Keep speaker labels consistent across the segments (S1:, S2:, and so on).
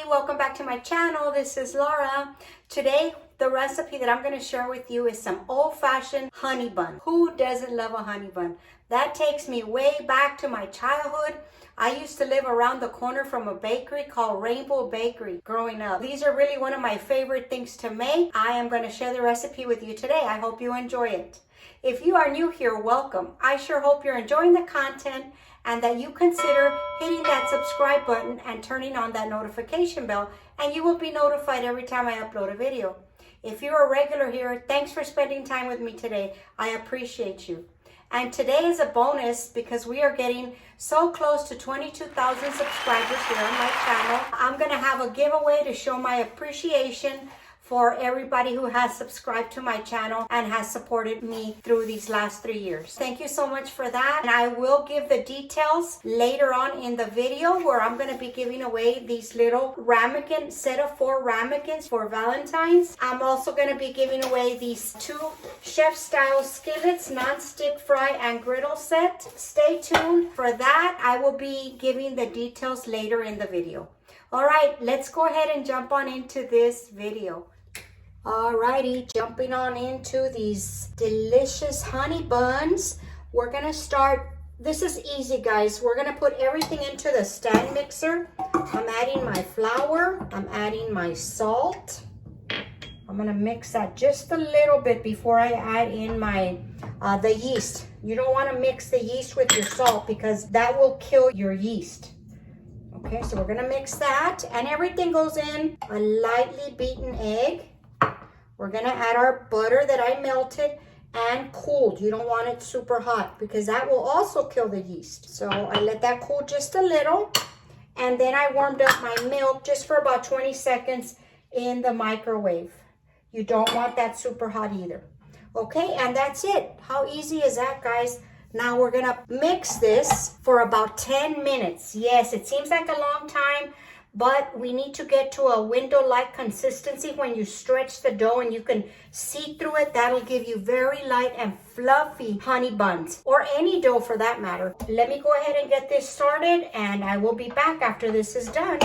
S1: welcome back to my channel. This is Laura. Today, the recipe that I'm going to share with you is some old-fashioned honey bun. Who doesn't love a honey bun? That takes me way back to my childhood. I used to live around the corner from a bakery called Rainbow Bakery growing up. These are really one of my favorite things to make. I am going to share the recipe with you today. I hope you enjoy it. If you are new here, welcome. I sure hope you're enjoying the content and that you consider hitting that subscribe button and turning on that notification bell, and you will be notified every time I upload a video. If you're a regular here, thanks for spending time with me today. I appreciate you. And today is a bonus because we are getting so close to 22,000 subscribers here on my channel. I'm going to have a giveaway to show my appreciation for everybody who has subscribed to my channel and has supported me through these last 3 years. Thank you so much for that. And I will give the details later on in the video where I'm going to be giving away these little ramekin, set of 4 ramekins for Valentines. I'm also going to be giving away these 2 chef-style skillets, non-stick fry and griddle set. Stay tuned for that. I will be giving the details later in the video. All right, let's go ahead and jump on into this video. Alrighty, jumping on into these delicious honey buns. We're gonna start, this is easy guys. We're gonna put everything into the stand mixer. I'm adding my flour, I'm adding my salt. I'm gonna mix that just a little bit before I add in my the yeast. You don't wanna mix the yeast with your salt because that will kill your yeast. Okay, so we're gonna mix that and everything goes in a lightly beaten egg. We're gonna add our butter that I melted and cooled. You don't want it super hot because that will also kill the yeast. So I let that cool just a little. And then I warmed up my milk just for about 20 seconds in the microwave. You don't want that super hot either. Okay, and that's it. How easy is that, guys? Now we're gonna mix this for about 10 minutes. Yes, it seems like a long time, but we need to get to a window-like consistency when you stretch the dough and you can see through it. That'll give you very light and fluffy honey buns, or any dough for that matter. Let me go ahead and get this started and I will be back after this is done.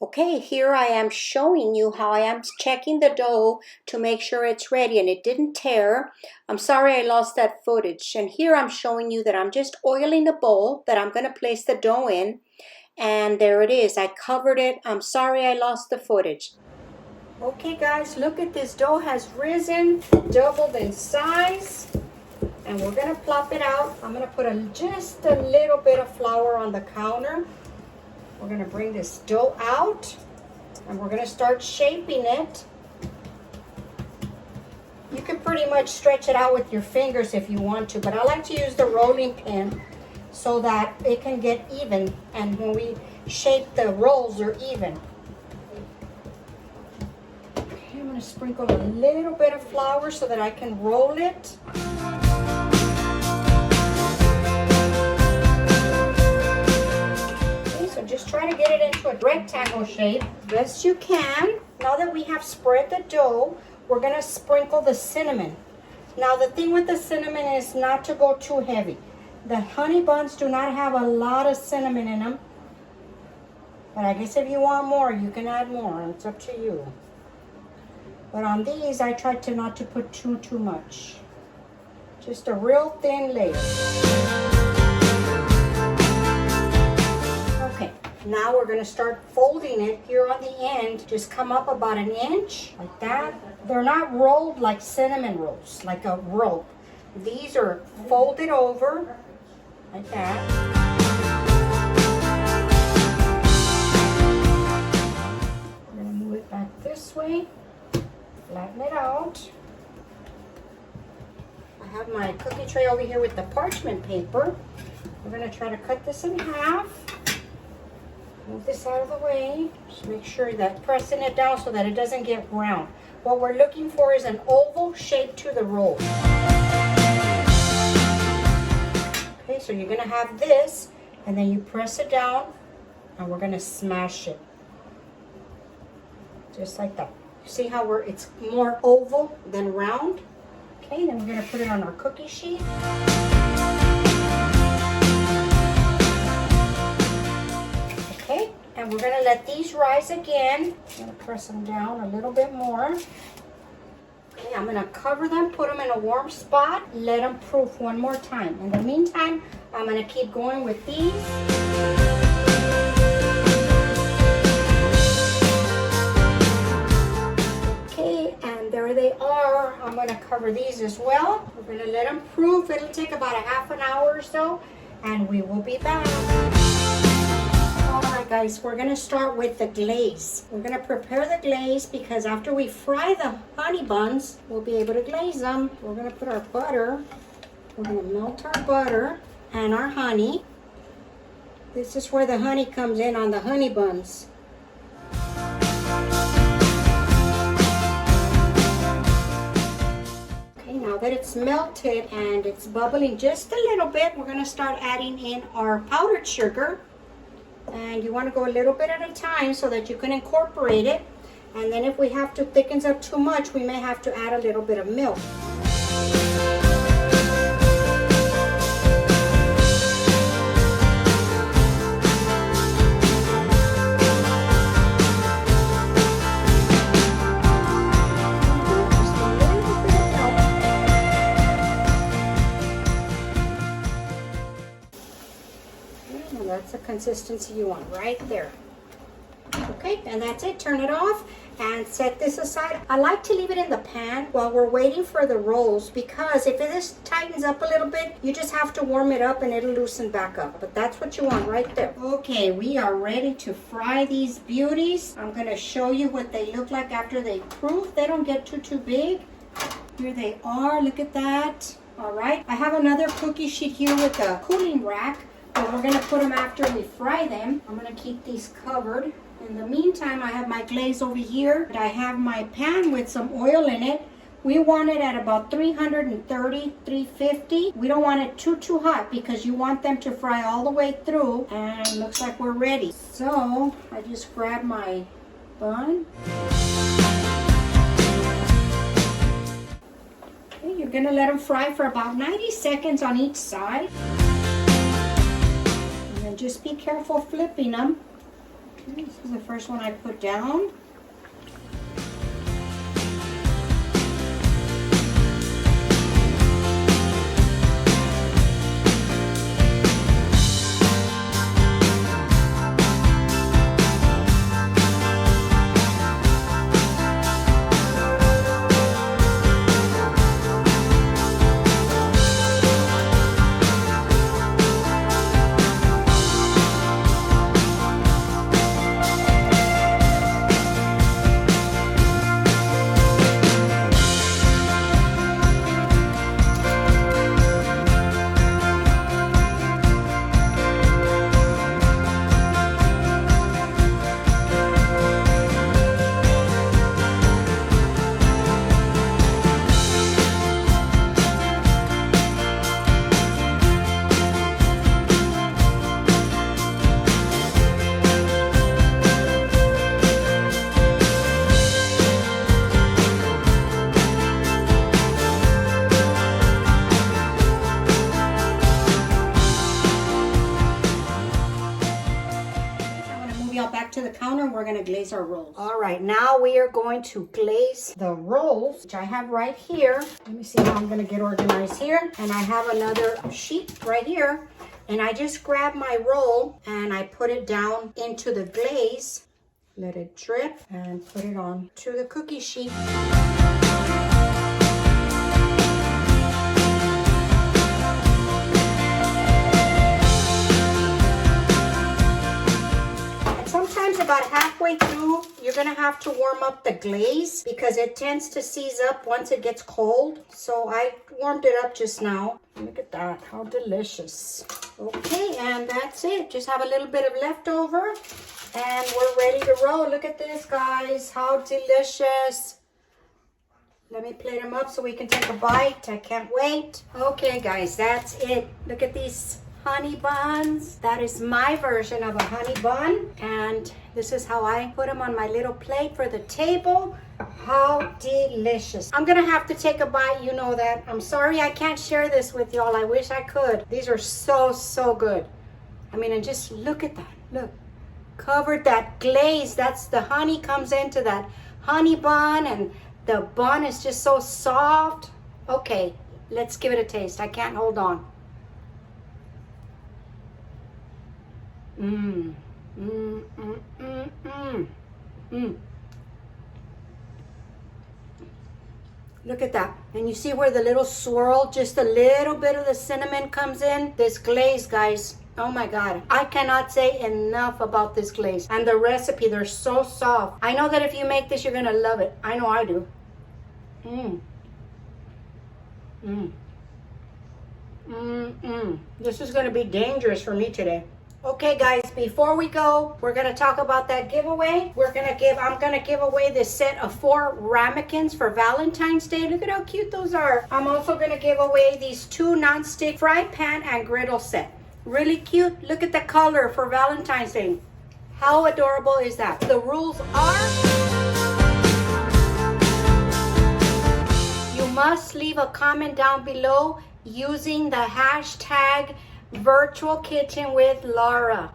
S1: Okay, here I am showing you how I am checking the dough to make sure it's ready and it didn't tear. I'm sorry I lost that footage. And here I'm showing you that I'm just oiling the bowl that I'm going to place the dough in. And there it is. I covered it. I'm sorry I lost the footage. Okay guys, look at this. Dough has risen, doubled in size. And we're going to plop it out. I'm going to put just a little bit of flour on the counter. We're going to bring this dough out and we're going to start shaping it. You can pretty much stretch it out with your fingers if you want to, but I like to use the rolling pin so that it can get even, and when we shape the rolls they're even. Okay, I'm going to sprinkle a little bit of flour so that I can roll it. Just try to get it into a rectangle shape best you can. Now that we have spread the dough, we're going to sprinkle the cinnamon. Now the thing with the cinnamon is not to go too heavy. The honey buns do not have a lot of cinnamon in them. But I guess if you want more, you can add more. It's up to you. But on these, I tried to not to put too much. Just a real thin layer. Now we're going to start folding it here on the end. Just come up about 1 inch like that. They're not rolled like cinnamon rolls, like a rope. These are folded over like that. I'm going to move it back this way, flatten it out. I have my cookie tray over here with the parchment paper. We're going to try to cut this in half. Move this out of the way. Just make sure that pressing it down so that it doesn't get round. What we're looking for is an oval shape to the roll. Okay, Okay, so you're gonna have this, and then you press it down, and we're gonna smash it. Just like that. You see how it's more oval than round? Okay, then we're gonna put it on our cookie sheet. Okay, and we're gonna let these rise again. I'm gonna press them down a little bit more. Okay, I'm gonna cover them, put them in a warm spot, let them proof one more time. In the meantime, I'm gonna keep going with these. Okay, and there they are. I'm gonna cover these as well. We're gonna let them proof. It'll take about a half an hour or so, and we will be back. Alright guys, we're going to start with the glaze. We're going to prepare the glaze because after we fry the honey buns, we'll be able to glaze them. We're going to put our butter. We're going to melt our butter and our honey. This is where the honey comes in on the honey buns. Okay, now that it's melted and it's bubbling just a little bit, we're going to start adding in our powdered sugar. And you want to go a little bit at a time so that you can incorporate it. And then if we have to thicken up too much, we may have to add a little bit of milk. That's the consistency you want right there. Okay, and that's it. Turn it off and set this aside. I like to leave it in the pan while we're waiting for the rolls, because if this tightens up a little bit, you just have to warm it up and it'll loosen back up. But that's what you want right there. Okay, we are ready to fry these beauties. I'm going to show you what they look like after they proof. They don't get too big. Here they are. Look at that. All right, I have another cookie sheet here with a cooling rack. But we're going to put them after we fry them. I'm going to keep these covered. In the meantime, I have my glaze over here. I have my pan with some oil in it. We want it at about 330, 350. We don't want it too hot because you want them to fry all the way through. And it looks like we're ready. So I just grab my bun. Okay, you're going to let them fry for about 90 seconds on each side. And just be careful flipping them. Okay, this is the first one I put down. To the counter, and we're going to glaze our rolls. All right, now we are going to glaze the rolls, which I have right here. Let me see how I'm going to get organized here. And I have another sheet right here, and I just grab my roll and I put it down into the glaze, let it drip, and put it on to the cookie sheet. Sometimes about halfway through, you're going to have to warm up the glaze because it tends to seize up once it gets cold. So I warmed it up just now. Look at that. How delicious. Okay, and that's it. Just have a little bit of leftover and we're ready to roll. Look at this, guys. How delicious. Let me plate them up so we can take a bite. I can't wait. Okay, guys, that's it. Look at these honey buns. That is my version of a honey bun. And this is how I put them on my little plate for the table. How delicious. I'm gonna have to take a bite, you know that. I'm sorry I can't share this with y'all. I wish I could. These are so good. I mean, and just look at that. Look, covered that glaze. That's the honey comes into that honey bun, and the bun is just so soft. Okay, let's give it a taste. I can't hold on. Look at that. And you see where the little swirl, just a little bit of the cinnamon comes in? This glaze, guys. Oh my God. I cannot say enough about this glaze. And the recipe, they're so soft. I know that if you make this, you're going to love it. I know I do. This is going to be dangerous for me today. Okay guys, before we go, we're gonna talk about that giveaway. I'm gonna give away this set of 4 ramekins for Valentine's Day. Look at how cute those are. I'm also gonna give away these 2 non-stick fry pan and griddle set. Really cute. Look at the color for Valentine's Day. How adorable is that? The rules are, you must leave a comment down below using the hashtag Virtual Kitchen with Laura.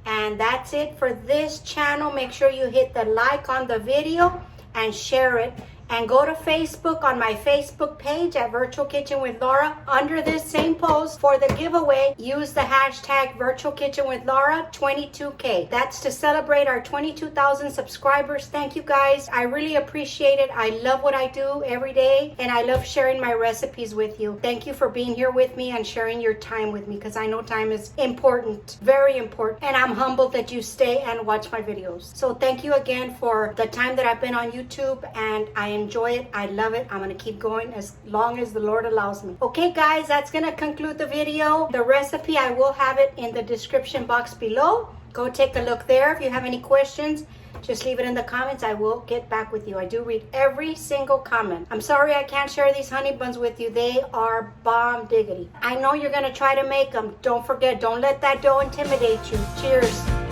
S1: And that's it for this channel. Make sure you hit the like on the video and share it. And go to Facebook on my Facebook page at Virtual Kitchen with Laura. Under this same post for the giveaway, use the hashtag Virtual Kitchen with Laura 22K. That's to celebrate our 22,000 subscribers. Thank you guys. I really appreciate it. I love what I do every day, and I love sharing my recipes with you. Thank you for being here with me and sharing your time with me, because I know time is important, very important. And I'm humbled that you stay and watch my videos. So thank you again for the time that I've been on YouTube, and I enjoy it. I love it. I'm going to keep going as long as the Lord allows me. Okay guys, that's going to conclude the video. The recipe, I will have it in the description box below. Go take a look there. If you have any questions, just leave it in the comments. I will get back with you. I do read every single comment. I'm sorry I can't share these honey buns with you. They are bomb diggity. I know you're going to try to make them. Don't forget, don't let that dough intimidate you. Cheers.